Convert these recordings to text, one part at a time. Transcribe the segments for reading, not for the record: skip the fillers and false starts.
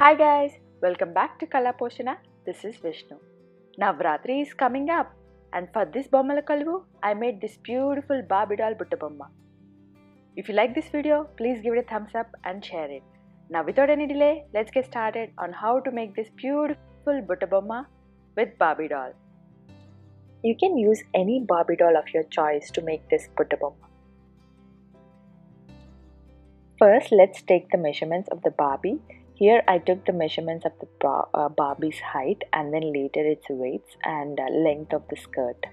Hi guys, welcome back to Poshana. This is Vishnu. Navaratri is coming up, and for this Bommala Koluvu, I made this beautiful Barbie Doll Butta Bomma. If you like this video, please give it a thumbs up and share it. Now without any delay, let's get started on how to make this beautiful Butta Bomma with Barbie doll. You can use any Barbie doll of your choice to make this Butta Bomma. First, let's take the measurements of the Barbie. Here I took the measurements of the Barbie's height and then later its weights and length of the skirt.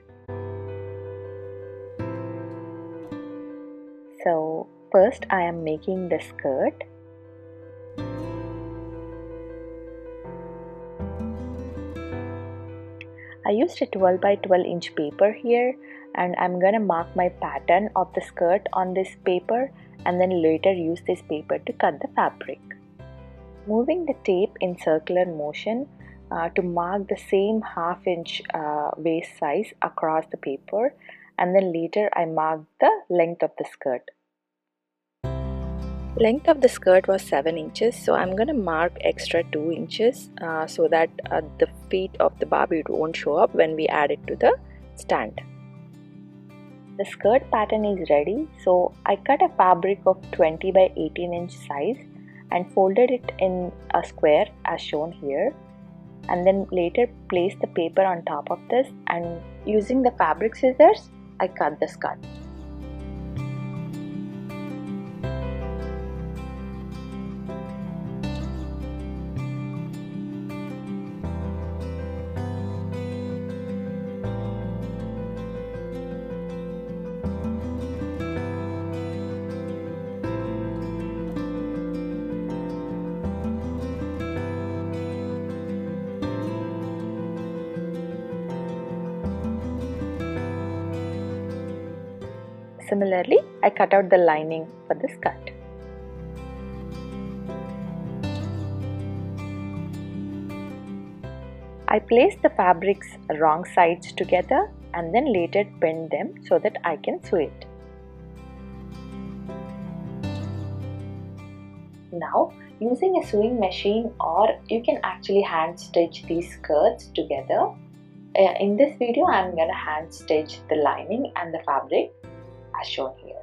So first I am making the skirt. I used a 12 by 12 inch paper here, and I'm gonna mark my pattern of the skirt on this paper and then later use this paper to cut the fabric. Moving the tape in circular motion to mark the same half-inch waist size across the paper, and then later I marked the length of the skirt. Length of the skirt was 7 inches, so I'm gonna mark extra 2 inches so that the feet of the Barbie won't show up when we add it to the stand. The skirt pattern is ready, so I cut a fabric of 20 by 18 inch size and folded it in a square as shown here, and then later placed the paper on top of this, and using the fabric scissors I cut the skirt. Similarly, I cut out the lining for the skirt. I placed the fabric's wrong sides together and then later pinned them so that I can sew it. Now, using a sewing machine, or you can actually hand stitch these skirts together. In this video, I'm gonna hand stitch the lining and the fabric as shown here.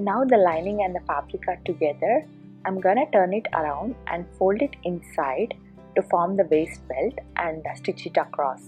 Now the lining and the fabric are together. I'm gonna turn it around and fold it inside to form the waist belt and stitch it across.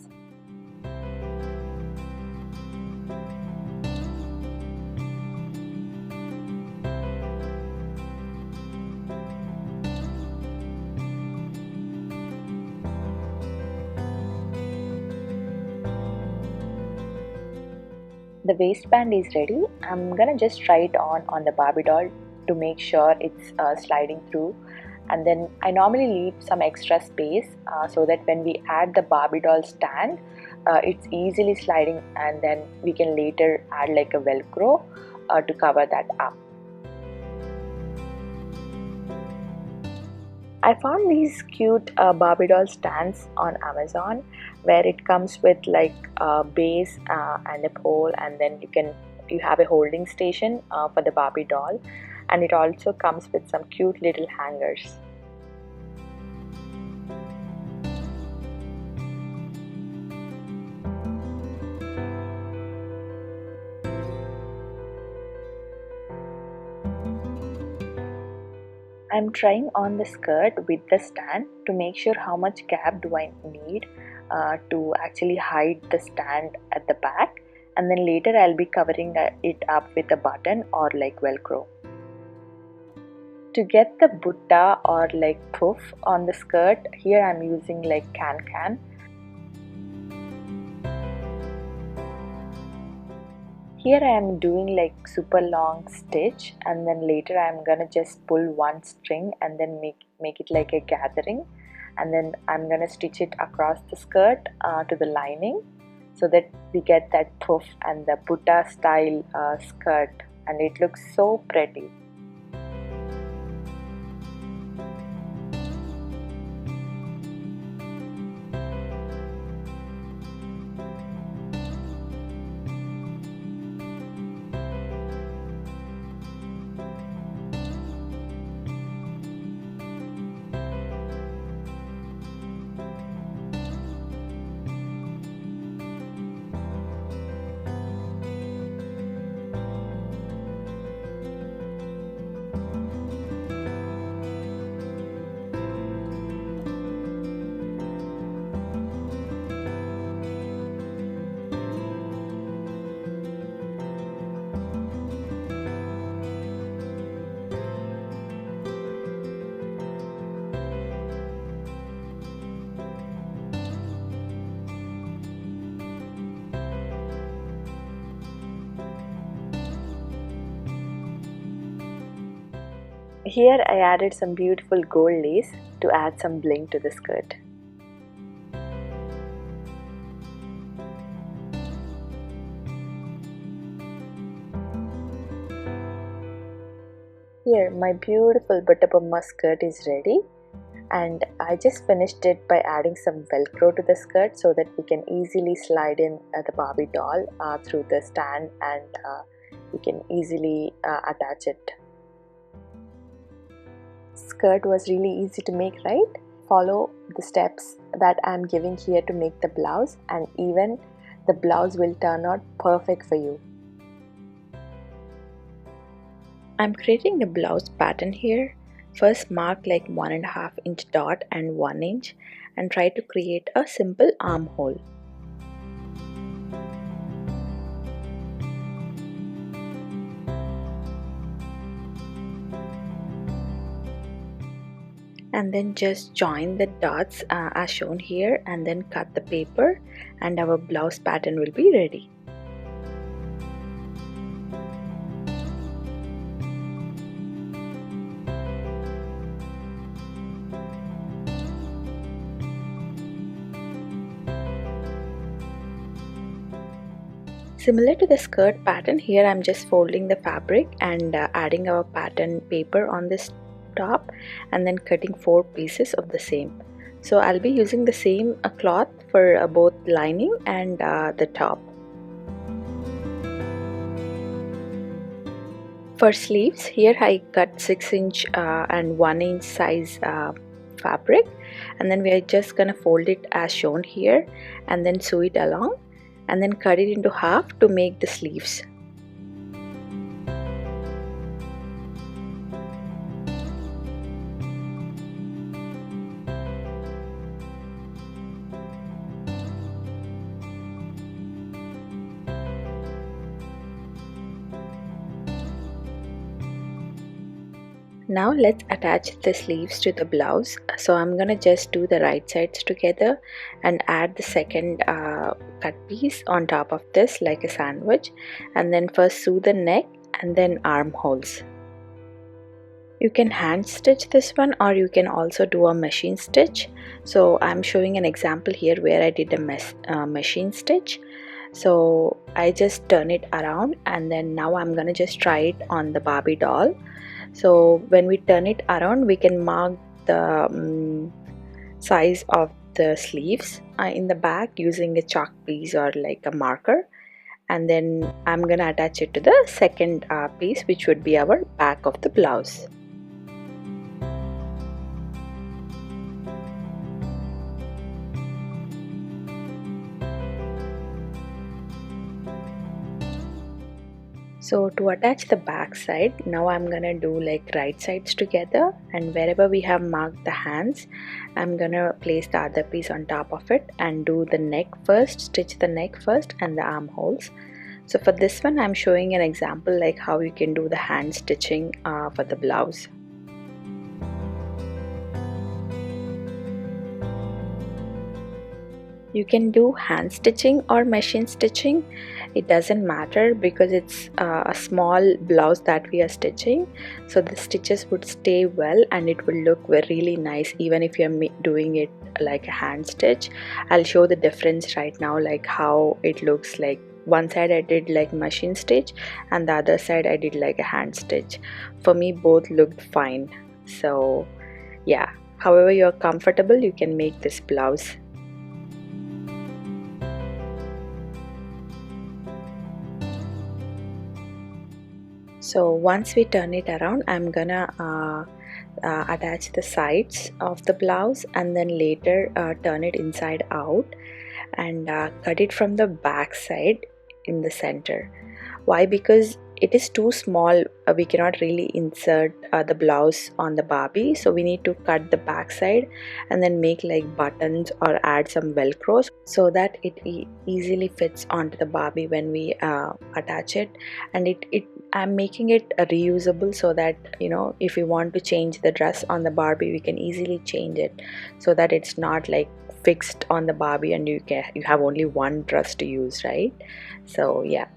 The waistband is ready. I'm gonna just try it on the Barbie doll to make sure it's sliding through, and then I normally leave some extra space so that when we add the Barbie doll stand, it's easily sliding, and then we can later add like a velcro to cover that up. I found these cute Barbie doll stands on Amazon, where it comes with like a base and a pole, and then you have a holding station for the Barbie doll, and it also comes with some cute little hangers. I'm trying on the skirt with the stand to make sure how much gap do I need to actually hide the stand at the back, and then later I'll be covering it up with a button or like velcro. To get the butta or like puff on the skirt, here I'm using like can. Here I am doing like super long stitch, and then later I am gonna just pull one string and then make it like a gathering, and then I'm gonna stitch it across the skirt to the lining, so that we get that puff and the butta style skirt, and it looks so pretty. Here I added some beautiful gold lace to add some bling to the skirt. Here my beautiful Butta Bomma skirt is ready, and I just finished it by adding some velcro to the skirt so that we can easily slide in the Barbie doll through the stand, and we can easily attach it. Skirt was really easy to make, right? Follow the steps that I'm giving here to make the blouse, and even the blouse will turn out perfect for you. I'm creating the blouse pattern here. First mark like 1.5 inch dot and 1 inch, and try to create a simple armhole. And then just join the dots as shown here, and then cut the paper, and our blouse pattern will be ready. Similar to the skirt pattern, here I'm just folding the fabric and adding our pattern paper on this top, and then cutting 4 pieces of the same. So I'll be using the same cloth for both lining and the top. For sleeves, here I cut 6 inch and 1 inch size fabric, and then we are just gonna fold it as shown here, and then sew it along, and then cut it into half to make the sleeves. Now let's attach the sleeves to the blouse. So I'm gonna just do the right sides together and add the second cut piece on top of this like a sandwich, and then first sew the neck and then armholes. You can hand stitch this one, or you can also do a machine stitch. So I'm showing an example here where I did a machine stitch. So I just turn it around, and then now I'm gonna just try it on the Barbie doll. So when we turn it around, we can mark the size of the sleeves in the back using a chalk piece or like a marker, and then I'm gonna attach it to the second piece, which would be our back of the blouse. So to attach the back side, now I'm gonna do like right sides together, and wherever we have marked the hands, I'm gonna place the other piece on top of it and do the neck first, stitch the neck first and the armholes. So for this one, I'm showing an example like how you can do the hand stitching for the blouse. You can do hand stitching or machine stitching. It doesn't matter because it's a small blouse that we are stitching, so the stitches would stay well and it will look really nice even if you're doing it like a hand stitch. I'll show the difference right now, like how it looks like. One side I did like machine stitch and the other side I did like a hand stitch. For me both looked fine. So yeah, however you're comfortable, you can make this blouse. So once we turn it around, I'm gonna attach the sides of the blouse and then later turn it inside out and cut it from the back side in the center. Why? Because it is too small, we cannot really insert the blouse on the Barbie, so we need to cut the back side and then make like buttons or add some velcro so that it easily fits onto the Barbie when we attach it. And I'm making it reusable so that, you know, if we want to change the dress on the Barbie, we can easily change it so that it's not like fixed on the Barbie and you have only one dress to use, right? So yeah.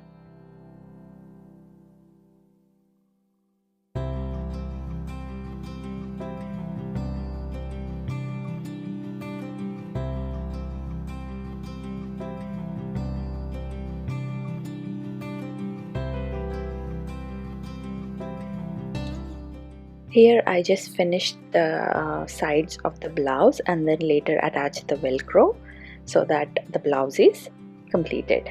Here I just finished the sides of the blouse and then later attached the velcro so that the blouse is completed.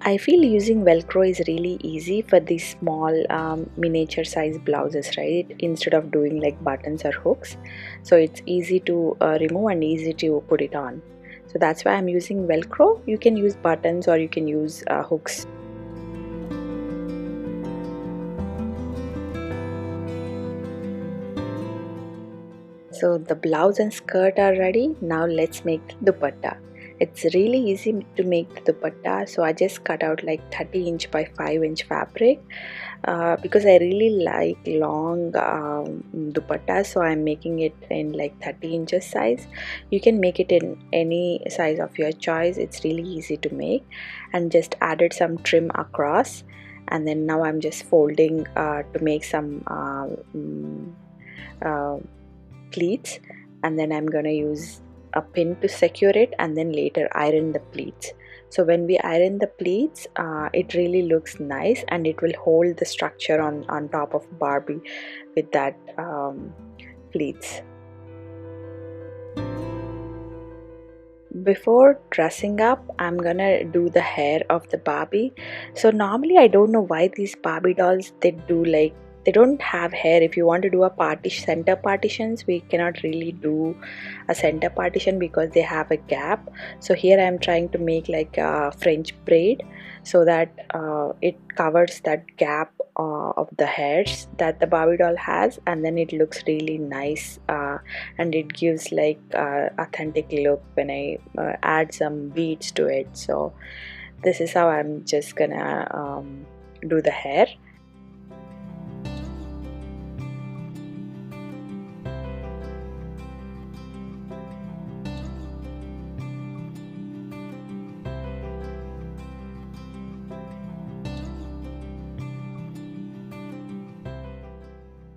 I feel using velcro is really easy for these small miniature size blouses, right? Instead of doing like buttons or hooks. So it's easy to remove and easy to put it on. So that's why I'm using velcro. You can use buttons or you can use hooks. So the blouse and skirt are ready. Now let's make the dupatta. It's really easy to make the dupatta. So I just cut out like 30" by 5" fabric because I really like long dupatta. So I'm making it in like 30" size. You can make it in any size of your choice. It's really easy to make, and just added some trim across. And then now I'm just folding to make some pleats, and then I'm gonna use a pin to secure it and then later iron the pleats. So when we iron the pleats, it really looks nice and it will hold the structure on top of Barbie with that pleats. Before dressing up, I'm gonna do the hair of the Barbie. So normally I don't know why these Barbie dolls, they don't have hair. If you want to do a center partitions, we cannot really do a center partition because they have a gap. So here I am trying to make like a French braid so that it covers that gap of the hairs that the Barbie doll has, and then it looks really nice and it gives like authentic look when I add some beads to it. So this is how I'm just gonna do the hair.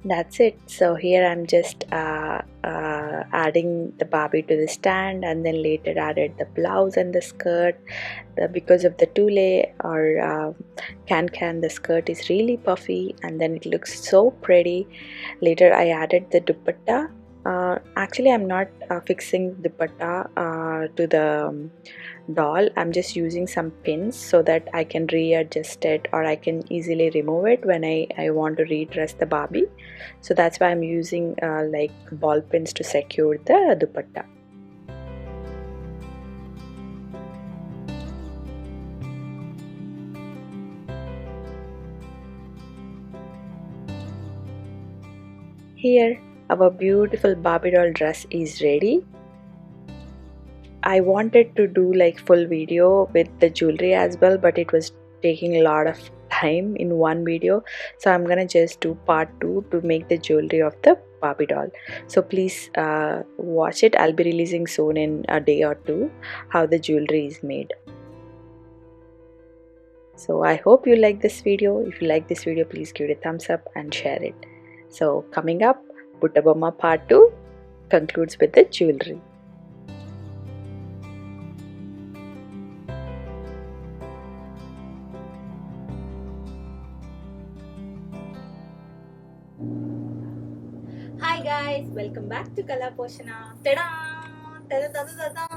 That's it. So here I'm just adding the Barbie to the stand, and then later added the blouse and the skirt. Because of the tulle or can, the skirt is really puffy and then it looks so pretty. Later I added the dupatta. Actually I'm not fixing the dupatta to the doll. I'm just using some pins so that I can readjust it or I can easily remove it when I want to redress the Barbie. So that's why I'm using like ball pins to secure the dupatta. Here our beautiful Barbie doll dress is ready. I wanted to do like full video with the jewelry as well, but it was taking a lot of time in one video, so I'm gonna just do part 2 to make the jewelry of the Barbie doll. So please watch it. I'll be releasing soon in a day or two how the jewelry is made. So I hope you like this video. If you like this video, please give it a thumbs up and share it. So coming up, Butta Bomma part 2 concludes with the jewelry. Hi guys, welcome back to Poshana. Ta-da! Ta-da-da-da-da!